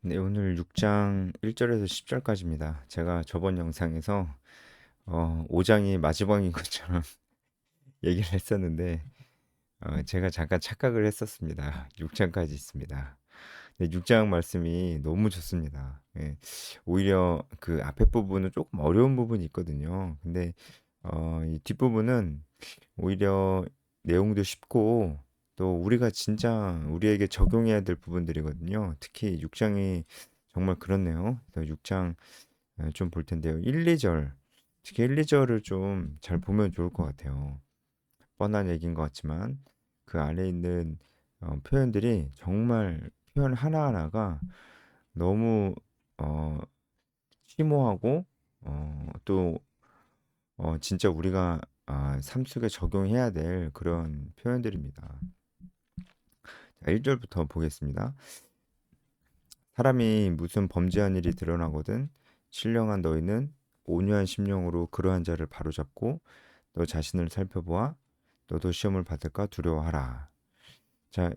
네, 오늘 6장 1절에서 10절까지입니다. 제가 저번 영상에서 5장이 마지막인 것처럼 얘기를 했었는데 제가 잠깐 착각을 했었습니다. 6장까지 있습니다. 네, 6장 말씀이 너무 좋습니다. 예, 오히려 그 앞에 부분은 조금 어려운 부분이 있거든요. 근데 이 뒷부분은 오히려 내용도 쉽고 또 우리가 진짜 우리에게 적용해야 될 부분들이거든요. 특히 6장이 정말 그렇네요. 그래서 6장 좀 볼 텐데요. 1, 2절, 특히 1, 2절을 좀 잘 보면 좋을 것 같아요. 뻔한 얘기인 것 같지만 그 안에 있는 표현들이 정말 표현 하나하나가 너무 어, 심오하고 또 진짜 우리가 삶 속에 적용해야 될 그런 표현들입니다. 자, 1절부터 보겠습니다. 사람이 무슨 범죄한 일이 드러나거든 신령한 너희는 온유한 심령으로 그러한 자를 바로잡고 너 자신을 살펴보아 너도 시험을 받을까 두려워하라. 자,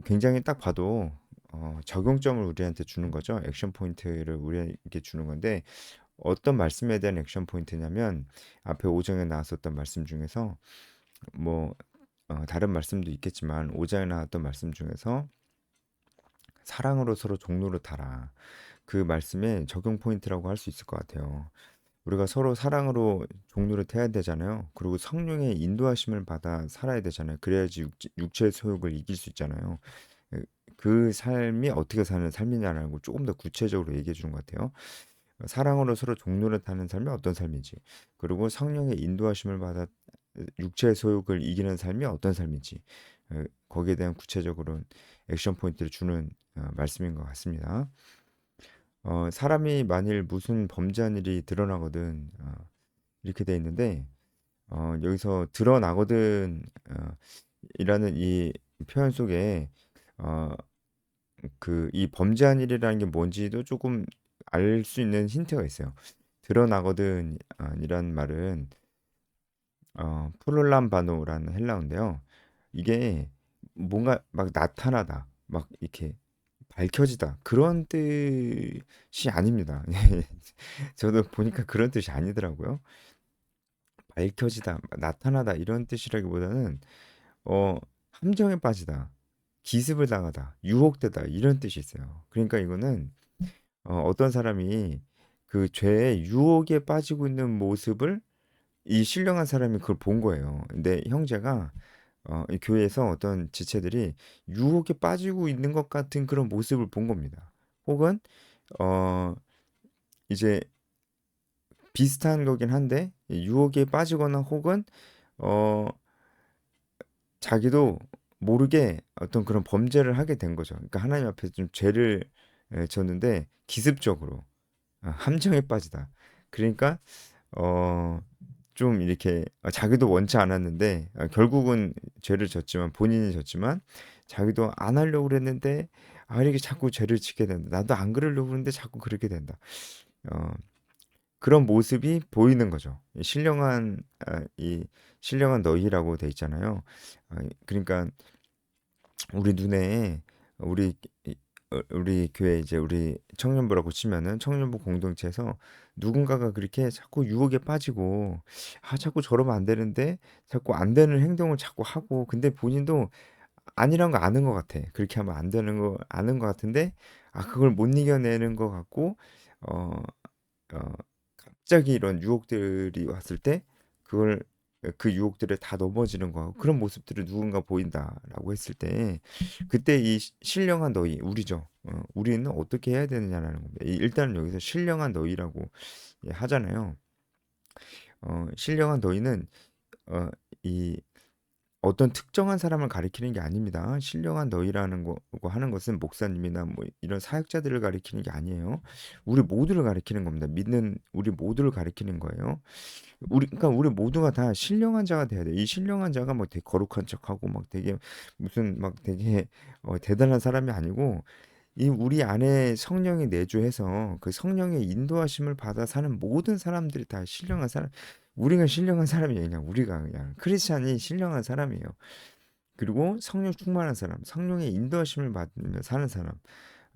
굉장히 딱 봐도 적용점을 우리한테 주는 거죠. 액션 포인트를 우리에게 주는 건데 어떤 말씀에 대한 액션 포인트냐면 앞에 5장에 나왔었던 말씀 중에서 뭐 다른 말씀도 있겠지만 5장에 나왔던 말씀 중에서 사랑으로 서로 종로를 타라. 그 말씀의 적용 포인트라고 할 수 있을 것 같아요. 우리가 서로 사랑으로 종로를 태야 되잖아요. 그리고 성령의 인도하심을 받아 살아야 되잖아요. 그래야지 육체의 소욕을 이길 수 있잖아요. 그 삶이 어떻게 사는 삶이냐라는 걸 조금 더 구체적으로 얘기해 주는 것 같아요. 사랑으로 서로 종로를 타는 삶이 어떤 삶인지, 그리고 성령의 인도하심을 받아 육체의 소욕을 이기는 삶이 어떤 삶인지, 거기에 대한 구체적으로 액션 포인트를 주는 말씀인 것 같습니다. 사람이 만일 무슨 범죄한 일이 드러나거든 이렇게 돼 있는데 여기서 드러나거든 이라는 이 표현 속에 어, 그 이 범죄한 일이라는 게 뭔지도 조금 알 수 있는 힌트가 있어요. 드러나거든 이란 말은 프롤람바노라는 헬라어인데요. 이게 뭔가 막 나타나다, 막 이렇게 밝혀지다 그런 뜻이 아닙니다. 저도 보니까 그런 뜻이 아니더라고요. 밝혀지다, 나타나다 이런 뜻이라기보다는 어, 함정에 빠지다, 기습을 당하다, 유혹되다 이런 뜻이 있어요. 그러니까 이거는 어떤 사람이 그 죄의 유혹에 빠지고 있는 모습을 이 신령한 사람이 그걸 본 거예요. 근데 형제가 이 교회에서 어떤 지체들이 유혹에 빠지고 있는 것 같은 그런 모습을 본 겁니다. 혹은 어 이제 비슷한 거긴 한데 이 유혹에 빠지거나 혹은 어 자기도 모르게 어떤 그런 범죄를 하게 된 거죠. 그러니까 하나님 앞에 좀 죄를 졌는데 기습적으로 함정에 빠지다. 그러니까 어 좀 이렇게 자기도 원치 않았는데 결국은 죄를 졌지만 본인이 졌지만 자기도 안 하려고 그랬는데 이렇게 자꾸 죄를 짓게 된다. 나도 안 그러려고 그러는데 자꾸 그렇게 된다. 어, 그런 모습이 보이는 거죠. 이 신령한 너희라고 돼 있잖아요. 그러니까 우리 눈에 우리 우리 교회 이제 우리 청년부라고 치면은 청년부 공동체에서 누군가가 그렇게 자꾸 유혹에 빠지고 자꾸 저러면 안 되는데 자꾸 안 되는 행동을 자꾸 하고 근데 본인도 아니란 거 아는 것 같아. 그렇게 하면 안 되는 거 아는 것 같은데 그걸 못 이겨내는 것 같고 어, 어, 갑자기 이런 유혹들이 왔을 때 그걸 그 유혹들에 다 넘어지는 거 그런 모습들을 누군가 보인다라고 했을 때 그때 이 신령한 너희 우리죠. 우리는 어떻게 해야 되느냐라는 겁니다. 일단은 여기서 신령한 너희라고 하잖아요. 신령한 너희는 어, 이 어떤 특정한 사람을 가리키는 게 아닙니다. 신령한 너희라는 거 하는 것은 목사님이나 뭐 이런 사역자들을 가리키는 게 아니에요. 우리 모두를 가리키는 겁니다. 믿는 우리 모두를 가리키는 거예요. 그러니까 우리 모두가 다 신령한 자가 돼야 돼. 이 신령한 자가 뭐 되게 거룩한 척하고 막 되게 무슨 막 되게 대단한 사람이 아니고 이 우리 안에 성령이 내주해서 그 성령의 인도하심을 받아 사는 모든 사람들이 다 신령한 사람. 우리가 신령한 사람이에요. 그냥 우리가 그냥 크리스찬이 신령한 사람이에요. 그리고 성령 충만한 사람, 성령의 인도하심을 받으며 사는 사람.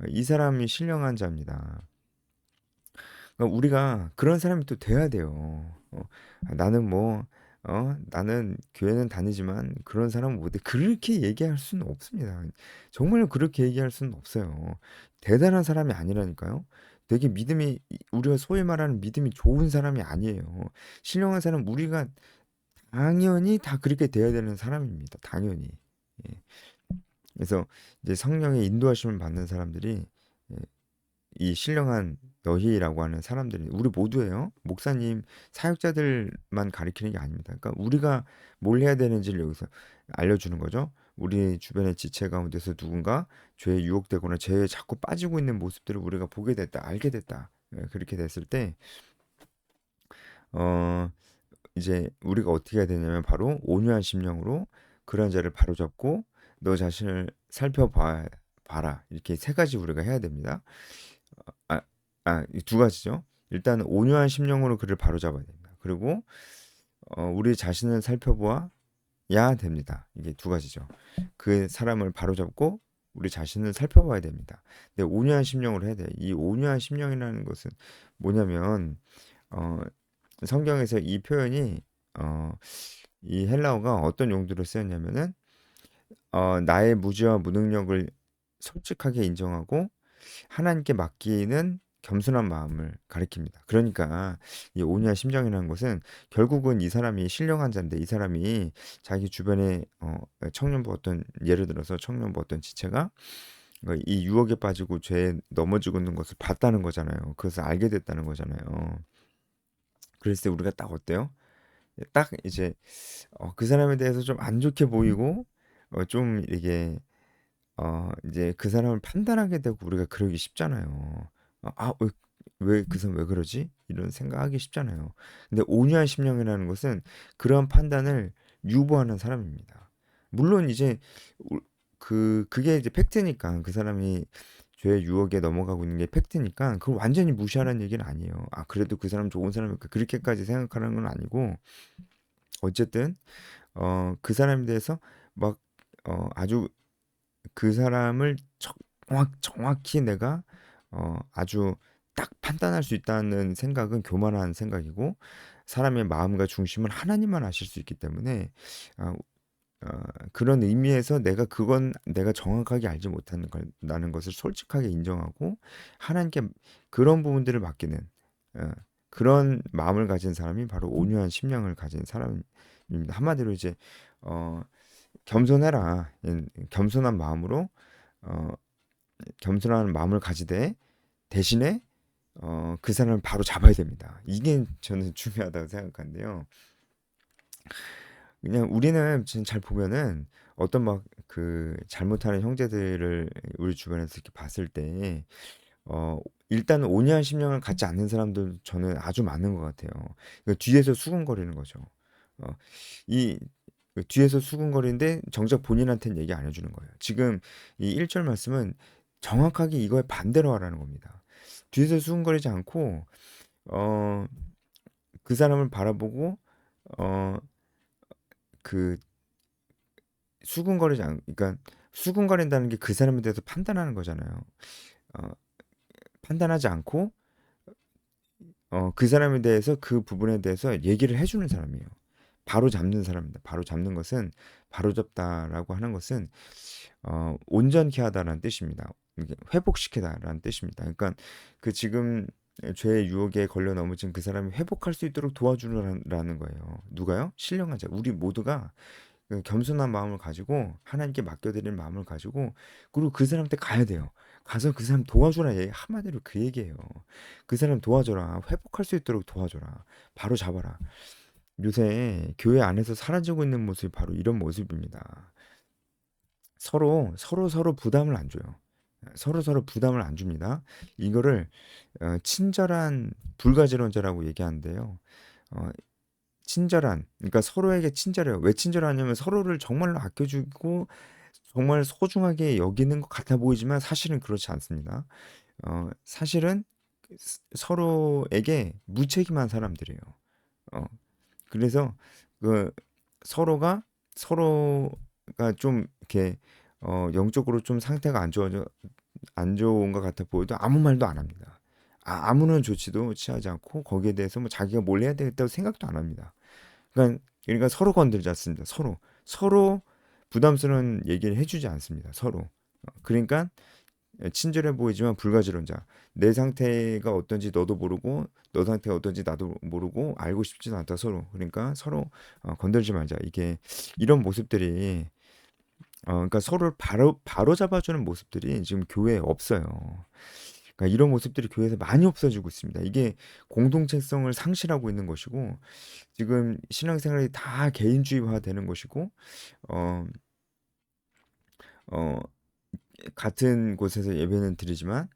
이 사람이 신령한 자입니다. 그러니까 우리가 그런 사람이 또 돼야 돼요. 나는 뭐, 나는 교회는 다니지만 그런 사람은 못해. 그렇게 얘기할 수는 없습니다. 정말 그렇게 얘기할 수는 없어요. 대단한 사람이 아니라니까요. 되게 믿음이, 우리가 소위 말하는 믿음이 좋은 사람이 아니에요. 신령한 사람, 우리가 당연히 다 그렇게 돼야 되는 사람입니다. 당연히. 예. 그래서 이제 성령의 인도하심을 받는 사람들이 예, 이 신령한 너희라고 하는 사람들이 우리 모두예요. 목사님, 사역자들만 가리키는 게 아닙니다. 그러니까 우리가 뭘 해야 되는지를 여기서 알려주는 거죠. 우리 주변의 지체 가운데서 누군가 죄에 유혹되거나 죄에 자꾸 빠지고 있는 모습들을 우리가 보게 됐다, 알게 됐다. 그렇게 됐을 때, 어, 이제 우리가 어떻게 해야 되냐면 바로 온유한 심령으로 그런 자를 바로잡고 너 자신을 살펴봐라. 이렇게 세 가지 우리가 해야 됩니다. 아, 두 가지죠. 일단 온유한 심령으로 그를 바로잡아야 됩니다. 그리고 우리 자신을 살펴보아야 됩니다. 이게 두 가지죠. 그 사람을 바로잡고 우리 자신을 살펴봐야 됩니다. 근데 온유한 심령으로 해야 돼요. 이 온유한 심령이라는 것은 뭐냐면 어, 성경에서 이 표현이 어, 이 헬라어가 어떤 용도로 쓰였냐면은 나의 무지와 무능력을 솔직하게 인정하고 하나님께 맡기는 겸손한 마음을 가리킵니다. 그러니까 이 온유한 심정이라는 것은 결국은 이 사람이 신령한 자인데 이 사람이 자기 주변에 청년부 어떤 예를 들어서 청년부 어떤 지체가 이 유혹에 빠지고 죄에 넘어지고 있는 것을 봤다는 거잖아요. 그것을 알게 됐다는 거잖아요. 그랬을 때 우리가 딱 어때요? 딱 이제 그 사람에 대해서 좀 안 좋게 보이고 좀 이게 이제 그 사람을 판단하게 되고 우리가 그러기 쉽잖아요. 왜 그 사람 왜 그러지? 이런 생각하기 쉽잖아요. 근데 온유한 심령이라는 것은 그런 판단을 유보하는 사람입니다. 물론 이제 그게 이제 팩트니까 그 사람이 죄의 유혹에 넘어가고 있는 게 팩트니까 그걸 완전히 무시하라는 얘기는 아니에요. 그래도 그 사람 좋은 사람이니까 그렇게까지 생각하는 건 아니고 어쨌든 그 사람에 대해서 막 아주 그 사람을 정확히 내가 아주 딱 판단할 수 있다는 생각은 교만한 생각이고 사람의 마음과 중심은 하나님만 아실 수 있기 때문에 아, 그런 의미에서 그건 내가 정확하게 알지 못하는 나는 것을 솔직하게 인정하고 하나님께 그런 부분들을 맡기는 어, 그런 마음을 가진 사람이 바로 온유한 심령을 가진 사람입니다. 한마디로 이제 어, 겸손해라. 겸손한 마음으로 어, 겸손한 마음을 가지되 대신에 그 사람을 바로 잡아야 됩니다. 이게 저는 중요하다고 생각하는데요. 그냥 우리는 지금 잘 보면은 어떤 막 그 잘못하는 형제들을 우리 주변에서 이렇게 봤을 때 일단 온유한 심령을 갖지 않는 사람들 저는 아주 많은 것 같아요. 뒤에서 수군거리는 거죠. 어, 이 뒤에서 수군거리는데 정작 본인한테는 얘기 안 해주는 거예요. 지금 이 1절 말씀은 정확하게 이거에 반대로 하라는 겁니다. 뒤에서 수군거리지 않고 어, 그 사람을 바라보고 어, 그 그러니까 수군거린다는 게 그 사람에 대해서 판단하는 거잖아요. 어, 판단하지 않고 그 사람에 대해서 그 부분에 대해서 얘기를 해주는 사람이에요. 바로 잡는 사람입니다. 바로 잡는 것은 바로 잡다라고 하는 것은 온전케 하다라는 뜻입니다. 이게 회복시키다라는 뜻입니다. 그러니까 그 지금 죄의 유혹에 걸려 넘어진 그 사람이 회복할 수 있도록 도와주라는 거예요. 누가요? 신령한 자. 우리 모두가 그 겸손한 마음을 가지고 하나님께 맡겨드리는 마음을 가지고 그리고 그 사람한테 가야 돼요. 가서 그 사람 도와줘라. 한마디로 그 얘기예요. 그 사람 도와줘라. 회복할 수 있도록 도와줘라. 바로 잡아라. 요새 교회 안에서 사라지고 있는 모습이 바로 이런 모습입니다. 서로 부담을 안 줘요. 서로 부담을 안 줍니다. 이거를 친절한 불가지론자라고 얘기하는데요. 어, 그러니까 서로에게 친절해요. 왜 친절하냐면 서로를 정말로 아껴주고 정말 소중하게 여기는 것 같아 보이지만 사실은 그렇지 않습니다. 사실은 서로에게 무책임한 사람들이에요. 어, 그래서 그 서로가 서로가 좀 이렇게 영적으로 좀 상태가 안 좋아져 안 좋은 것 같아 보여도 아무 말도 안 합니다. 아무런 조치도 취하지 않고 거기에 대해서 뭐 자기가 뭘 해야 되겠다고 생각도 안 합니다. 그러니까 서로 건들지 않습니다. 서로 부담스러운 얘기를 해주지 않습니다. 서로. 그러니까 친절해 보이지만 불가지론자. 내 상태가 어떤지 너도 모르고 너 상태가 어떤지 나도 모르고 알고 싶지도 않다 서로. 그러니까 서로 건들지 말자. 이게 이런 모습들이 그러니까 서로를 바로 잡아주는 모습들이 지금 교회에 없어요. 그러니까 이런 모습들이 교회에서 많이 없어지고 있습니다. 이게 공동체성을 상실하고 있는 것이고 지금 신앙생활이 다 개인주의화 되는 것이고 어, 어, 같은 곳에서 예배는 드리지만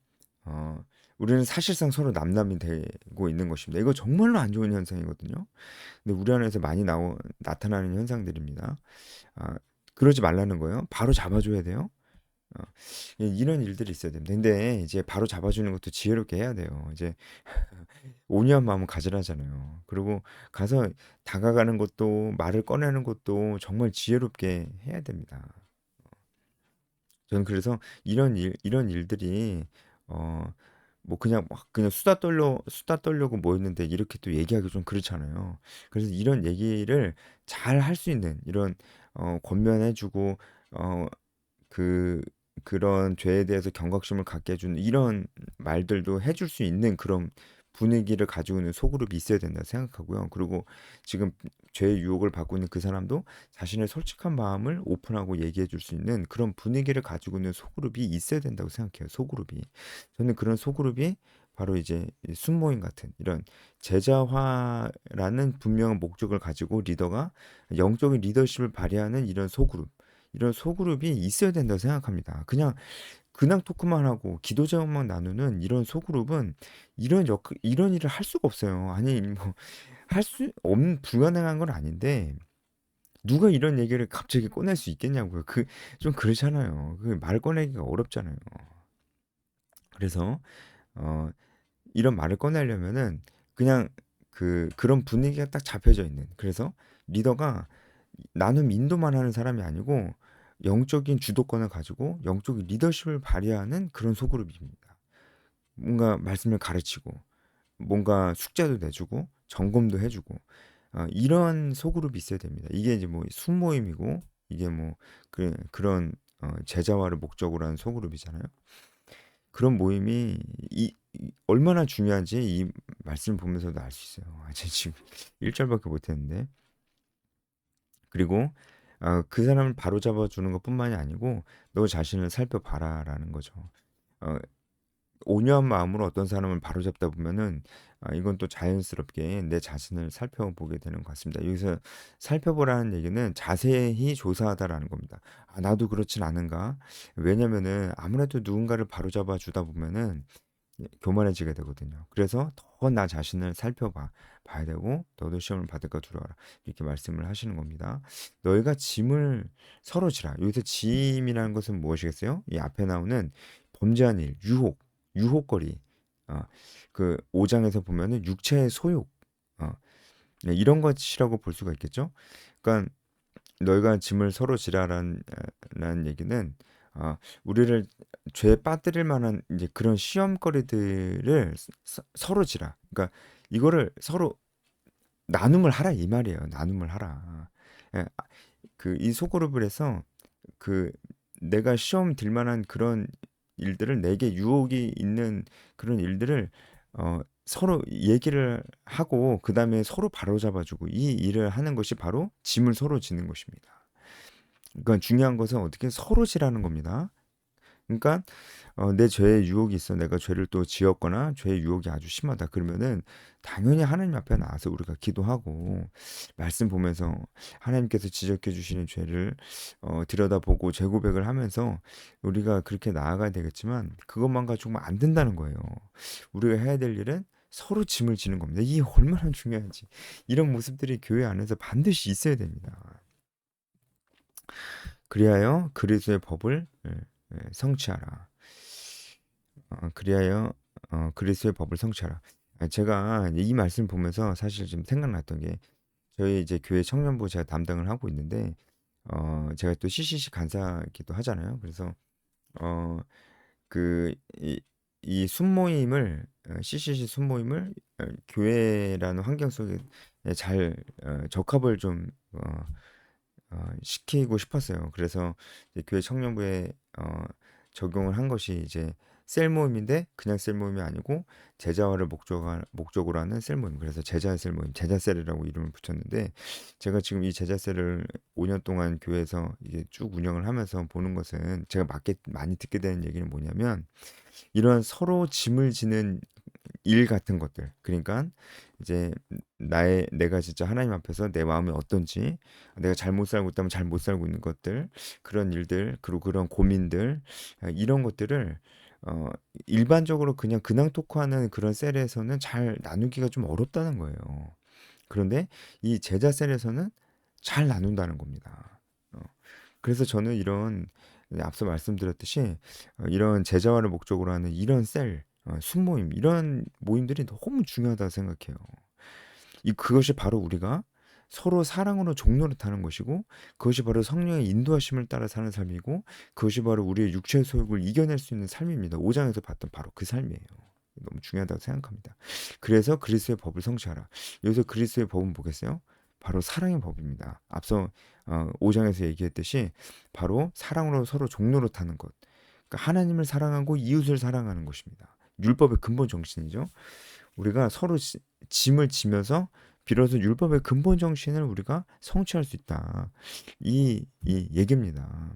어, 우리는 사실상 서로 남남이 되고 있는 것입니다. 이거 정말로 안 좋은 현상이거든요. 근데 우리 안에서 많이 나타나는 현상들입니다. 아, 그러지 말라는 거예요. 바로 잡아줘야 돼요. 어, 이런 일들이 있어야 됩니다. 근데 이제 바로 잡아주는 것도 지혜롭게 해야 돼요. 이제 온유한 마음을 가지라잖아요. 그리고 가서 다가가는 것도 말을 꺼내는 것도 정말 지혜롭게 해야 됩니다. 저는 그래서 이런 일들이 어, 뭐 그냥 막 그냥 수다 떨려고 모였는데 이렇게 또 얘기하기 좀 그렇잖아요. 그래서 이런 얘기를 잘 할 수 있는 이런 권면해주고 어, 그 그런 죄에 대해서 경각심을 갖게 해주는 이런 말들도 해줄 수 있는 그런 분위기를 가지고 있는 소그룹이 있어야 된다 생각하고요. 그리고 지금 죄의 유혹을 받고 있는 그 사람도 자신의 솔직한 마음을 오픈하고 얘기해 줄 수 있는 그런 분위기를 가지고 있는 소그룹이 있어야 된다고 생각해요. 소그룹이. 저는 그런 소그룹이 바로 이제 순모임 같은 이런 제자화라는 분명한 목적을 가지고 리더가 영적인 리더십을 발휘하는 이런 소그룹이 있어야 된다고 생각합니다. 그냥 토크만 하고 기도 제목만 나누는 이런 소그룹은 이런 일을 할 수가 없어요. 아니 뭐 할 수 없는 불가능한 건 아닌데 누가 이런 얘기를 갑자기 꺼낼 수 있겠냐고요. 좀 그렇잖아요. 그 말 꺼내기가 어렵잖아요. 그래서 어 이런 말을 꺼내려면은 그냥 그런 분위기가 딱 잡혀져 있는. 그래서 리더가 나눔 인도만 하는 사람이 아니고 영적인 주도권을 가지고 영적인 리더십을 발휘하는 그런 소그룹입니다. 뭔가 말씀을 가르치고 뭔가 숙제도 내주고 점검도 해주고 이런 소그룹이 있어야 됩니다. 이게 이제 뭐 순모임이고 이게 뭐 그런 제자화를 목적으로 하는 소그룹이잖아요. 그런 모임이 얼마나 중요한지 이 말씀 보면서도 알 수 있어요. 제가 지금 1절밖에 못했는데 그리고 그 사람을 바로잡아 주는 것뿐만이 아니고 너 자신을 살펴봐라라는 거죠. 어, 온유한 마음으로 어떤 사람을 바로잡다 보면은 이건 또 자연스럽게 내 자신을 살펴보게 되는 것 같습니다. 여기서 살펴보라는 얘기는 자세히 조사하다라는 겁니다. 나도 그렇진 않은가? 왜냐면은 아무래도 누군가를 바로잡아 주다 보면은 교만해지게 되거든요. 그래서 더 나 자신을 봐야 되고 너도 시험을 받을까 두려워라 이렇게 말씀을 하시는 겁니다. 너희가 짐을 서로 지라. 여기서 짐이라는 것은 무엇이겠어요? 이 앞에 나오는 범죄한 일, 유혹거리. 어, 그 5장에서 보면은 육체의 소욕. 어, 네, 이런 것이라고 볼 수가 있겠죠. 그러니까 너희가 짐을 서로 지라라는 라는 얘기는 우리를 죄에 빠뜨릴 만한 이제 그런 시험거리들을 서로 지라. 그러니까 이거를 서로 나눔을 하라 이 말이에요. 나눔을 하라. 예, 이 소그룹을 해서 그 내가 시험 들 만한 그런 일들을 내게 유혹이 있는 그런 일들을 서로 얘기를 하고 그다음에 서로 바로잡아주고 이 일을 하는 것이 바로 짐을 서로 지는 것입니다. 그러니까 중요한 것은 어떻게 서로 지라는 겁니다. 그러니까 내 죄에 유혹이 있어. 내가 죄를 또 지었거나 죄의 유혹이 아주 심하다. 그러면은 당연히 하나님 앞에 나와서 우리가 기도하고 말씀 보면서 하나님께서 지적해 주시는 죄를 들여다보고 죄 고백을 하면서 우리가 그렇게 나아가야 되겠지만 그것만 가지고는 안 된다는 거예요. 우리가 해야 될 일은 서로 짐을 지는 겁니다. 이게 얼마나 중요한지 이런 모습들이 교회 안에서 반드시 있어야 됩니다. 그리하여 그리스도의 법을 성취하라. 그리하여 그리스도의 법을 성취하라. 제가 이 말씀 보면서 사실 좀 생각났던 게 저희 이제 교회 청년부 제가 담당을 하고 있는데 제가 또 CCC 간사기도 하잖아요. 그래서 어, 그 이 순모임을 CCC 순모임을 교회라는 환경 속에 잘 적합을 좀 시키고 싶었어요. 그래서 이제 교회 청년부에 적용을 한 것이 이제 셀 모임인데 그냥 셀 모임이 아니고 제자화를 목적으로 하는 셀 모임. 그래서 제자 셀 모임, 제자 셀이라고 이름을 붙였는데 제가 지금 이 제자 셀을 5년 동안 교회에서 이게 쭉 운영을 하면서 보는 것은 제가 많이 듣게 되는 얘기는 뭐냐면 이런 서로 짐을 지는 일 같은 것들. 그러니까 이제 내가 진짜 하나님 앞에서 내 마음이 어떤지, 내가 잘못 살고 있다면 잘못 살고 있는 것들, 그런 일들, 그리고 그런 고민들, 이런 것들을 어, 일반적으로 그냥 근황 토크하는 그런 셀에서는 잘 나누기가 좀 어렵다는 거예요. 그런데 이 제자 셀에서는 잘 나눈다는 겁니다. 어, 그래서 저는 이런 앞서 말씀드렸듯이 이런 제자화를 목적으로 하는 이런 셀, 순모임 이런 모임들이 너무 중요하다고 생각해요. 그것이 바로 우리가 서로 사랑으로 종로를 타는 것이고 그것이 바로 성령의 인도하심을 따라 사는 삶이고 그것이 바로 우리의 육체의 소욕을 이겨낼 수 있는 삶입니다. 5장에서 봤던 바로 그 삶이에요. 너무 중요하다고 생각합니다. 그래서 그리스도의 법을 성취하라. 여기서 그리스도의 법은 뭐겠어요? 바로 사랑의 법입니다. 앞서 5장에서 얘기했듯이 바로 사랑으로 서로 종로를 타는 것. 그러니까 하나님을 사랑하고 이웃을 사랑하는 것입니다. 율법의 근본 정신이죠. 우리가 서로 짐을 지면서 비로소 율법의 근본 정신을 우리가 성취할 수 있다. 이 얘기입니다.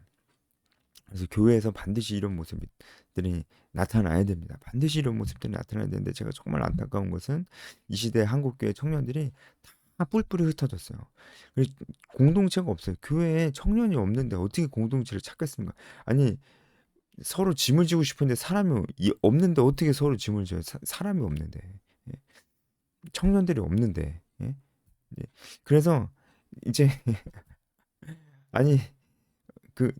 그래서 교회에서 반드시 이런 모습들이 나타나야 됩니다. 반드시 이런 모습들이 나타나야 되는데 제가 정말 안타까운 것은 이 시대 한국교회 청년들이 다 뿔뿔이 흩어졌어요. 공동체가 없어요. 교회에 청년이 없는데 어떻게 공동체를 찾겠습니까? 아니 서로 짐을 지고 싶은데 사람이 없는데 어떻게 서로 짐을 져요? 사람이 없는데. 예. 청년들이 없는데. 예? 예. 그래서 이제 아니 그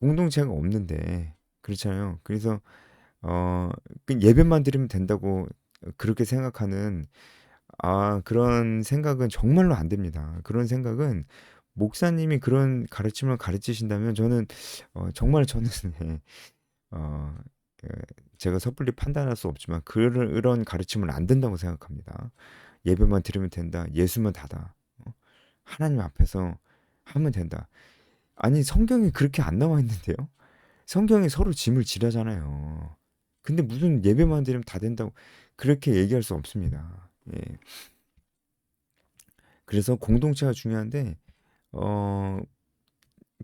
공동체가 없는데 그렇잖아요. 그래서 그 예배만 드리면 된다고 그렇게 생각하는 그런 생각은 정말로 안 됩니다. 그런 생각은 목사님이 그런 가르침을 가르치신다면 저는 정말 저는 어, 그 제가 섣불리 판단할 수 없지만 그런 가르침은 안 된다고 생각합니다. 예배만 드리면 된다. 예수만 다다. 하나님 앞에서 하면 된다. 아니 성경에 그렇게 안 나와 있는데요. 성경에 서로 짐을 지라잖아요. 근데 무슨 예배만 드리면 다 된다고 그렇게 얘기할 수 없습니다. 예. 그래서 공동체가 중요한데 어,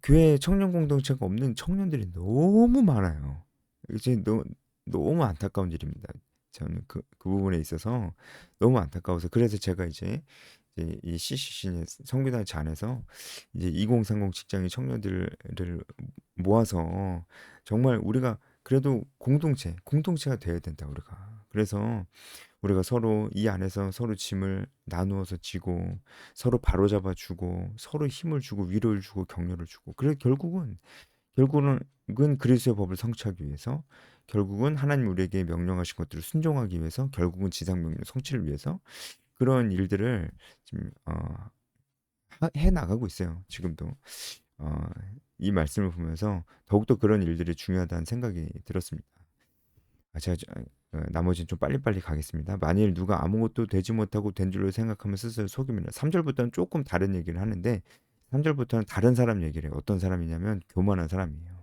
교회 청년 공동체가 없는 청년들이 너무 많아요. 이제 너무 안타까운 일입니다. 저는 그 부분에 있어서 너무 안타까워서 그래서 제가 이제 이 CCC 성비단체 안에서 이제 2030 직장인 청년들을 모아서 정말 우리가 그래도 공동체가 돼야 된다 우리가. 그래서 우리가 서로 이 안에서 서로 짐을 나누어서 지고 서로 바로잡아 주고 서로 힘을 주고 위로를 주고 격려를 주고 그래 결국은 그리스도의 법을 성취하기 위해서 결국은 하나님 우리에게 명령하신 것들을 순종하기 위해서 결국은 지상 명령 성취를 위해서 그런 일들을 지금 해 나가고 있어요. 지금도 어, 이 말씀을 보면서 더욱더 그런 일들이 중요하다는 생각이 들었습니다. 제가 나머지는 좀 빨리빨리 가겠습니다. 만일 누가 아무것도 되지 못하고 된 줄로 생각하면 스스로 속입니다. 3절부터는 조금 다른 얘기를 하는데 3절부터는 다른 사람 얘기를 해요. 어떤 사람이냐면 교만한 사람이에요.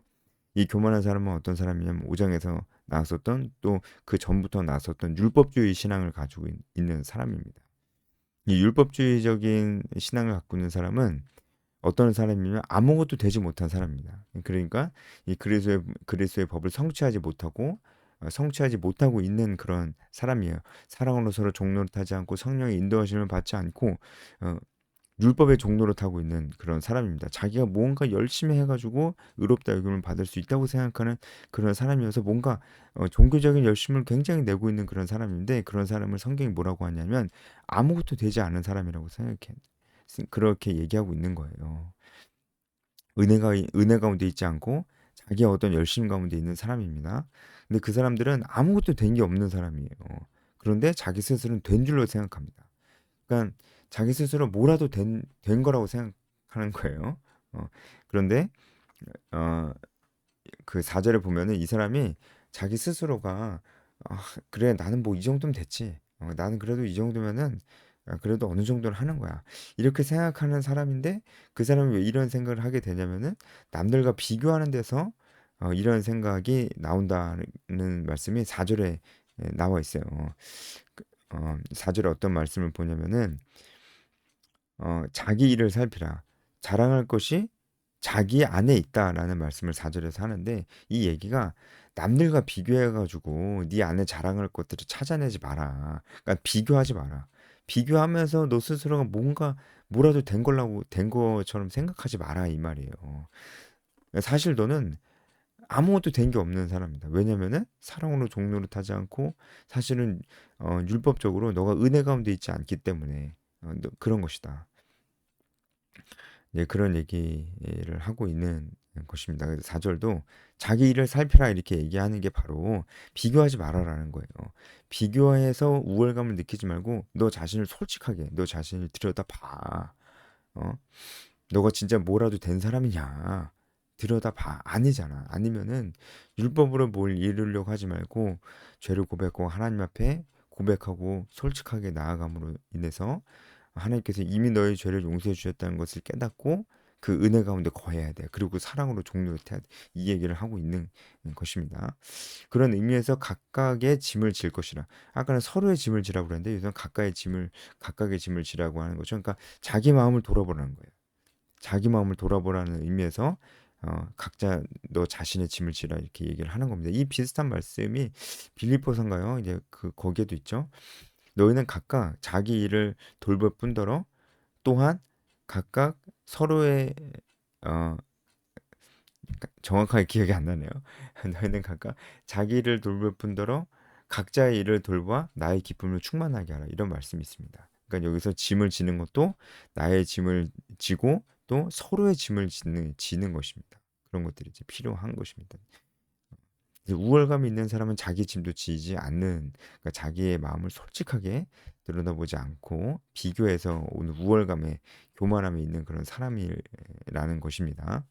이 교만한 사람은 어떤 사람이냐면 5장에서 나왔었던 또 그 전부터 나왔었던 율법주의 신앙을 가지고 있는 사람입니다. 이 율법주의적인 신앙을 갖고 있는 사람은 어떤 사람이면 아무것도 되지 못한 사람입니다. 그러니까 이 그리스도의 법을 성취하지 못하고 있는 그런 사람이에요. 사랑으로 서로 종로를 타지 않고 성령의 인도하심을 받지 않고 어, 율법의 종로를 타고 있는 그런 사람입니다. 자기가 뭔가 열심히 해가지고 의롭다 여김을 받을 수 있다고 생각하는 그런 사람이어서 뭔가 종교적인 열심을 굉장히 내고 있는 그런 사람인데 그런 사람을 성경이 뭐라고 하냐면 아무것도 되지 않은 사람이라고 생각해. 그렇게 얘기하고 있는 거예요. 은혜 가운데 있지 않고 자기의 어떤 열심 가운데 있는 사람입니다. 근데 그 사람들은 아무것도 된 게 없는 사람이에요. 그런데 자기 스스로는 된 줄로 생각합니다. 그러니까 자기 스스로 뭐라도 된 거라고 생각하는 거예요. 그런데 어, 그 4절에 보면은 이 사람이 자기 스스로가 아, 그래 나는 뭐 이 정도면 됐지. 나는 그래도 이 정도면은 그래도 어느 정도는 하는 거야. 이렇게 생각하는 사람인데 그 사람이 왜 이런 생각을 하게 되냐면은 남들과 비교하는 데서 이런 생각이 나온다는 말씀이 4절에 나와 있어요. 4절에 어떤 말씀을 보냐면은 자기 일을 살피라. 자랑할 것이 자기 안에 있다라는 말씀을 4절에서 하는데 이 얘기가 남들과 비교해가지고 네 안에 자랑할 것들을 찾아내지 마라. 그러니까 비교하지 마라. 비교하면서 너 스스로가 뭔가 뭐라도 된 걸라고 된 것처럼 생각하지 마라 이 말이에요. 사실 너는 아무것도 된 게 없는 사람이다. 왜냐면은 사랑으로 종로를 타지 않고 사실은 율법적으로 너가 은혜 가운데 있지 않기 때문에 그런 것이다. 네, 그런 얘기를 하고 있는 것입니다. 그래서 4절도 자기 일을 살피라 이렇게 얘기하는 게 바로 비교하지 말아라는 거예요. 비교해서 우월감을 느끼지 말고 너 자신을 솔직하게 너 자신을 들여다봐. 어? 너가 진짜 뭐라도 된 사람이냐? 들여다봐. 아니잖아. 아니면은 율법으로 뭘 이루려고 하지 말고 죄를 고백하고 하나님 앞에 고백하고 솔직하게 나아감으로 인해서 하나님께서 이미 너의 죄를 용서해 주셨다는 것을 깨닫고 그 은혜 가운데 거해야 돼. 그리고 사랑으로 종료를 해야 돼. 이 얘기를 하고 있는 것입니다. 그런 의미에서 각각의 짐을 질 것이라. 아까는 서로의 짐을 지라고 그랬는데 요새는 각각의 짐을 지라고 하는 거죠. 그러니까 자기 마음을 돌아보라는 거예요. 자기 마음을 돌아보라는 의미에서 각자 너 자신의 짐을 지라 이렇게 얘기를 하는 겁니다. 이 비슷한 말씀이 빌립보서인가요? 이제 그 거기에도 있죠. 너희는 각각 자기 일을 돌볼 뿐더러 또한 각각 서로의 어 정확하게 기억이 안 나네요. 너희는 각각 자기 일을 돌볼 뿐더러 각자의 일을 돌봐 나의 기쁨을 충만하게 하라. 이런 말씀이 있습니다. 그러니까 여기서 짐을 지는 것도 나의 짐을 지고 또 서로의 짐을 지는 것입니다. 그런 것들이 이제 필요한 것입니다. 우월감이 있는 사람은 자기 짐도 지지 않는 그러니까 자기의 마음을 솔직하게 들여다보지 않고 비교해서 오는 우월감에 교만함에 있는 그런 사람이라는 것입니다.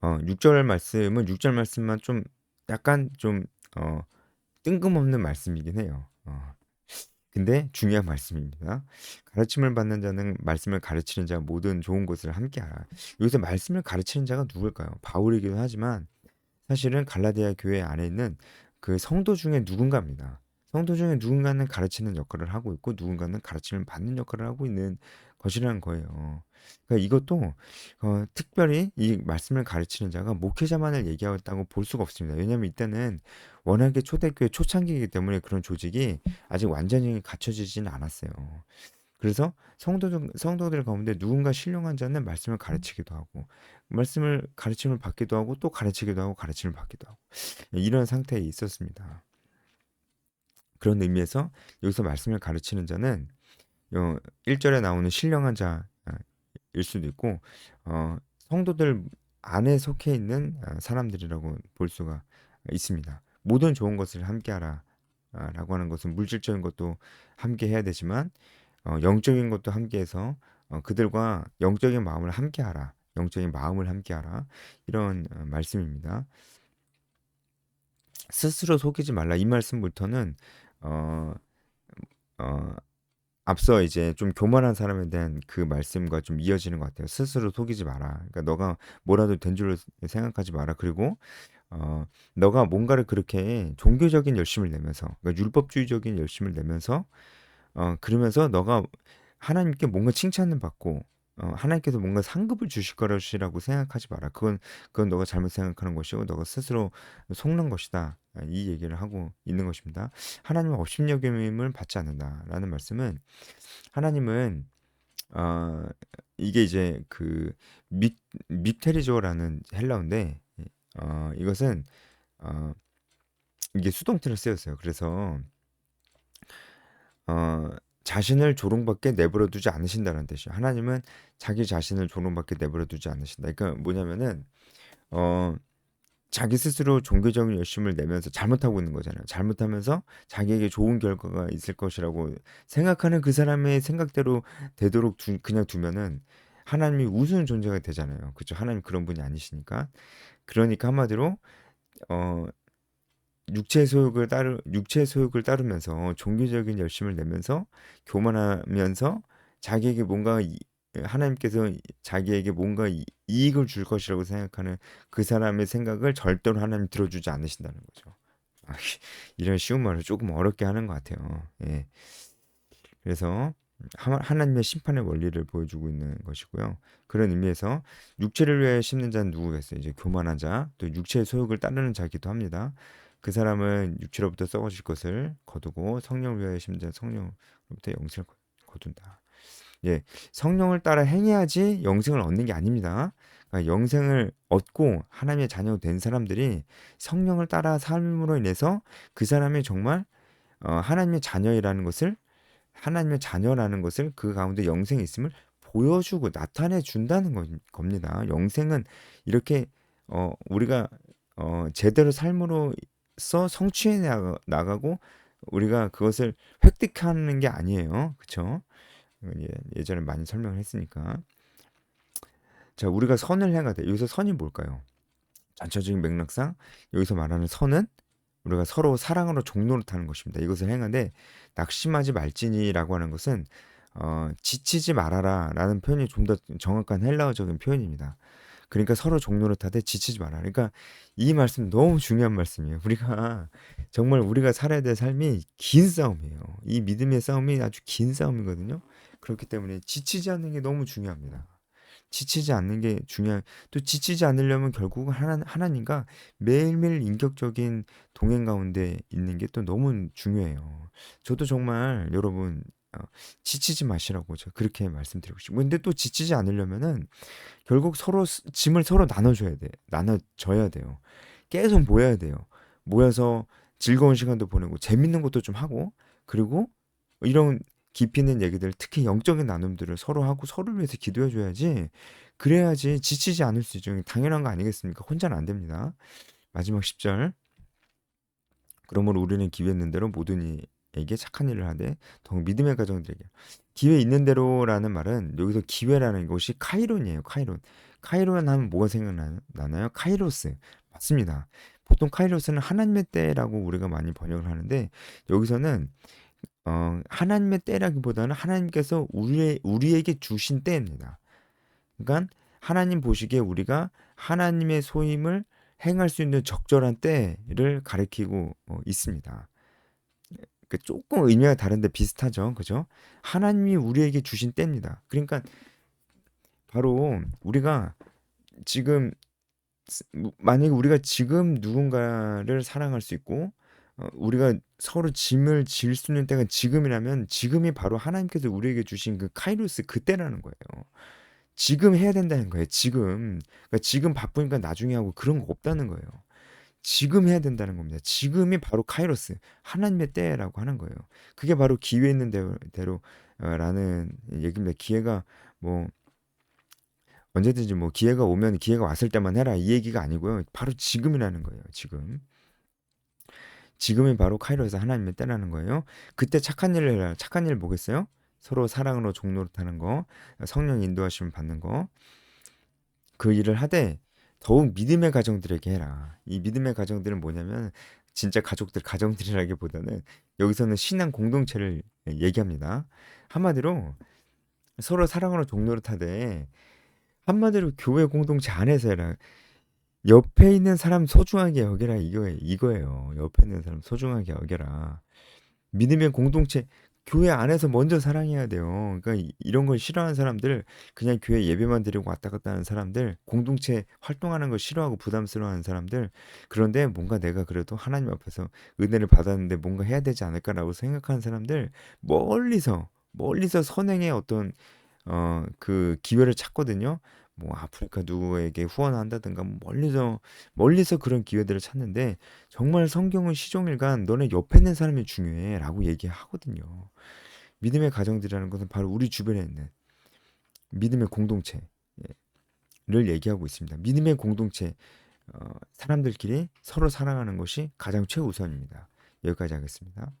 6절 말씀만 좀 약간 좀 어, 뜬금없는 말씀이긴 해요. 근데 중요한 말씀입니다. 가르침을 받는 자는 말씀을 가르치는 자 모든 좋은 것을 함께 하라. 여기서 말씀을 가르치는 자가 누굴까요? 바울이기도 하지만 사실은 갈라디아 교회 안에 있는 그 성도 중에 누군가입니다. 성도 중에 누군가는 가르치는 역할을 하고 있고 누군가는 가르침을 받는 역할을 하고 있는 것이라는 거예요. 그러니까 이것도 특별히 이 말씀을 가르치는 자가 목회자만을 얘기하겠다고 볼 수가 없습니다. 왜냐하면 이때는 워낙에 초대교회 초창기이기 때문에 그런 조직이 아직 완전히 갖춰지지는 않았어요. 그래서 성도들 가운데 누군가 신령한 자는 말씀을 가르치기도 하고 말씀을 가르침을 받기도 하고 또 가르치기도 하고 가르침을 받기도 하고 이런 상태에 있었습니다. 그런 의미에서 여기서 말씀을 가르치는 자는 1절에 나오는 신령한 자일 수도 있고 성도들 안에 속해 있는 사람들이라고 볼 수가 있습니다. 모든 좋은 것을 함께하라 라고 하는 것은 물질적인 것도 함께 해야 되지만 영적인 것도 함께해서 그들과 영적인 마음을 함께하라. 영적인 마음을 함께하라. 이런 말씀입니다. 스스로 속이지 말라. 이 말씀부터는 어, 어, 앞서 이제 좀 교만한 사람에 대한 그 말씀과 좀 이어지는 것 같아요. 스스로 속이지 마라. 그러니까 너가 뭐라도 된 줄로 생각하지 마라. 그리고 너가 뭔가를 그렇게 종교적인 열심을 내면서, 그러니까 율법주의적인 열심을 내면서 그러면서 너가 하나님께 뭔가 칭찬을 받고 하나님께서 뭔가 상급을 주실 것이라고 생각하지 마라. 그건 너가 잘못 생각하는 것이고 너가 스스로 속는 것이다. 이 얘기를 하고 있는 것입니다. 하나님은 업신여김을 받지 않는다라는 말씀은 하나님은 어, 이게 이제 그 밉테리조라는 헬라어인데 이것은 어, 이게 수동태로 쓰였어요. 그래서 어, 자신을 조롱받게 내버려 두지 않으신다는 뜻이에요. 하나님은 자기 자신을 조롱받게 내버려 두지 않으신다. 그러니까 뭐냐면은 어, 자기 스스로 종교적인 열심을 내면서 잘못하고 있는 거잖아요. 잘못하면서 자기에게 좋은 결과가 있을 것이라고 생각하는 그 사람의 생각대로 되도록 그냥 두면은 하나님이 우스운 존재가 되잖아요. 그렇죠? 하나님 그런 분이 아니시니까. 그러니까 한마디로 어 육체의 소욕을 따르면서 종교적인 열심을 내면서 교만하면서 자기에게 뭔가 하나님께서 자기에게 뭔가 이익을 줄 것이라고 생각하는 그 사람의 생각을 절대로 하나님 들어주지 않으신다는 거죠. 아, 이런 쉬운 말을 조금 어렵게 하는 것 같아요. 예. 그래서 하나님의 심판의 원리를 보여주고 있는 것이고요. 그런 의미에서 육체를 위해 심는 자는 누구겠어요? 이제 교만한 자, 또 육체의 소욕을 따르는 자기도 합니다. 그 사람은 육체로부터 썩어질 것을 거두고 성령을 위하여 심는 자는 성령으로부터 영생을 거둔다. 예, 성령을 따라 행해야지 영생을 얻는 게 아닙니다. 그러니까 영생을 얻고 하나님의 자녀가 된 사람들이 성령을 따라 삶으로 인해서 그 사람이 정말 하나님의 자녀라는 것을 그 가운데 영생이 있음을 보여주고 나타내 준다는 겁니다. 영생은 이렇게 우리가 제대로 삶으로써 성취해 나가고 우리가 그것을 획득하는 게 아니에요. 그렇죠? 예전에 많이 설명을 했으니까. 자, 우리가 선을 행하되 여기서 선이 뭘까요? 전체적인 맥락상 여기서 말하는 선은 우리가 서로 사랑으로 종노릇하는 것입니다. 이것을 행하되 낙심하지 말지니라고 하는 것은 지치지 말아라라는 표현이 좀 더 정확한 헬라어적인 표현입니다. 그러니까 서로 종노릇하되 지치지 마라. 그러니까 이 말씀 너무 중요한 말씀이에요. 우리가 정말 우리가 살아야 될 삶이 긴 싸움이에요. 이 믿음의 싸움이 아주 긴 싸움이거든요. 그렇기 때문에 지치지 않는 게 너무 중요합니다. 지치지 않는 게 또 지치지 않으려면 결국은 하나님과 매일매일 인격적인 동행 가운데 있는 게 또 너무 중요해요. 저도 정말 여러분 지치지 마시라고 제가 그렇게 말씀드리고 싶고 근데 또 지치지 않으려면은 결국 서로 짐을 서로 나눠줘야 돼요. 계속 모여야 돼요. 모여서 즐거운 시간도 보내고 재밌는 것도 좀 하고 그리고 이런 깊이 있는 얘기들 특히 영적인 나눔들을 서로 하고 서로를 위해서 기도해 줘야지 그래야지 지치지 않을 수 있죠. 당연한 거 아니겠습니까? 혼자는 안 됩니다. 마지막 10절 그러므로 우리는 기회 있는 대로 모든 이에게 착한 일을 하되 더욱 믿음의 가정들에게 기회 있는 대로라는 말은 여기서 기회라는 것이 카이론이에요. 카이론 하면 뭐가 생각나나요? 카이로스 맞습니다. 보통 카이로스는 하나님의 때라고 우리가 많이 번역을 하는데 여기서는 하나님의 때라기보다는 하나님께서 우리에게 주신 때입니다. 그러니까 하나님 보시기에 우리가 하나님의 소임을 행할 수 있는 적절한 때를 가리키고 있습니다. 그 조금 의미가 다른데 비슷하죠, 그죠? 하나님이 우리에게 주신 때입니다. 그러니까 바로 우리가 지금 만약에 우리가 지금 누군가를 사랑할 수 있고 우리가 서로 짐을 질 수 있는 때가 지금이라면 지금이 바로 하나님께서 우리에게 주신 그 카이로스 그때라는 거예요. 지금 해야 된다는 거예요. 지금. 그러니까 지금 바쁘니까 나중에 하고 그런 거 없다는 거예요. 지금 해야 된다는 겁니다. 지금이 바로 카이로스, 하나님의 때라고 하는 거예요. 그게 바로 기회 있는 대로라는 얘기입니다. 기회가 뭐 언제든지 뭐 기회가 오면 기회가 왔을 때만 해라 이 얘기가 아니고요. 바로 지금이라는 거예요. 지금. 지금이 바로 카이로스 하나님의 때라는 거예요. 그때 착한 일을 해라. 착한 일 뭐겠어요? 서로 사랑으로 종노릇하는 거, 성령 인도하심을 받는 거. 그 일을 하되 더욱 믿음의 가정들에게 해라. 이 믿음의 가정들은 뭐냐면 진짜 가정들이라기보다는 여기서는 신앙 공동체를 얘기합니다. 한마디로 서로 사랑으로 종노릇하되 한마디로 교회 공동체 안에서 해라. 옆에 있는 사람 소중하게 여겨라 이거예요. 옆에 있는 사람 소중하게 여겨라. 믿음의 공동체 교회 안에서 먼저 사랑해야 돼요. 그러니까 이런 걸 싫어하는 사람들, 그냥 교회 예배만 드리고 왔다 갔다 하는 사람들, 공동체 활동하는 걸 싫어하고 부담스러워하는 사람들, 그런데 뭔가 내가 그래도 하나님 앞에서 은혜를 받았는데 뭔가 해야 되지 않을까라고 생각하는 사람들, 멀리서 선행의 어떤 그 기회를 찾거든요. 뭐 아프리카 누구에게 후원한다든가 뭐 멀리서 그런 기회들을 찾는데 정말 성경은 시종일관 너네 옆에 있는 사람이 중요해라고 얘기하거든요. 믿음의 가정들이라는 것은 바로 우리 주변에 있는 믿음의 공동체를 얘기하고 있습니다. 믿음의 공동체 사람들끼리 서로 사랑하는 것이 가장 최우선입니다. 여기까지 하겠습니다.